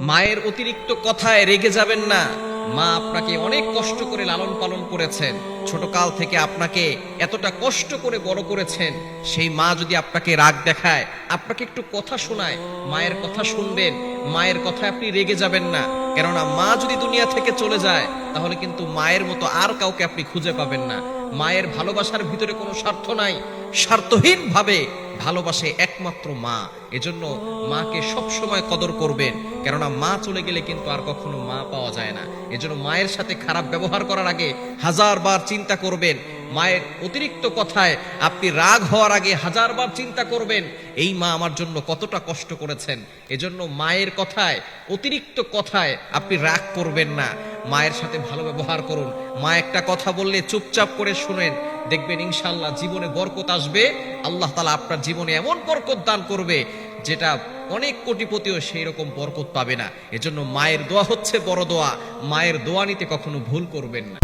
মায়ের অতিরিক্ত কথায় রেগে যাবেন না। মা আপনাকে অনেক কষ্ট করে লালন পালন করেছেন, ছোটকাল থেকে আপনাকে এতটা কষ্ট করে বড় করেছেন। সেই মা যদি আপনাকে রাগ দেখায়, আপনাকে একটু কথা শোনায়, মায়ের কথা শুনবেন, মায়ের কথায় আপনি রেগে যাবেন না। কেননা মা যদি দুনিয়া থেকে চলে যায়, তাহলে কিন্তু মায়ের মতো আর কাউকে আপনি খুঁজে পাবেন না। মায়ের ভালোবাসার ভিতরে কোনো স্বার্থ নাই, স্বার্থহীন ভাবে ভালোবাসে একমাত্র মা। এজন্য মাকে সব সময় কদর করবেন, কেননা মা চলে গেলে কিন্তু আর কখনো মা পাওয়া যায় না। এজন্য মায়ের সাথে খারাপ ব্যবহার করার আগে 1000 বার চিন্তা করবেন। মায়ের অতিরিক্ত কথায় আপনি রাগ হওয়ার আগে 1000 বার চিন্তা করবেন, এই মা আমার জন্য কতটা কষ্ট করেছেন। এজন্য মায়ের কথায়, অতিরিক্ত কথায় আপনি রাগ করবেন না। মায়ের সাথে ভালো ব্যবহার করুন। মা একটা কথা বললে চুপচাপ করে শুনেন, দেখবেন ইনশাআল্লাহ জীবনে বরকত আসবে। আল্লাহ তাআলা আপনার জীবনে এমন বরকত দান করবে, যেটা অনেক কোটিপতিও সেই রকম বরকত পাবে না। এজন্য মায়ের দোয়া হচ্ছে বড় দোয়া। মায়ের দোয়া নিতে কখনো ভুল করবেন না।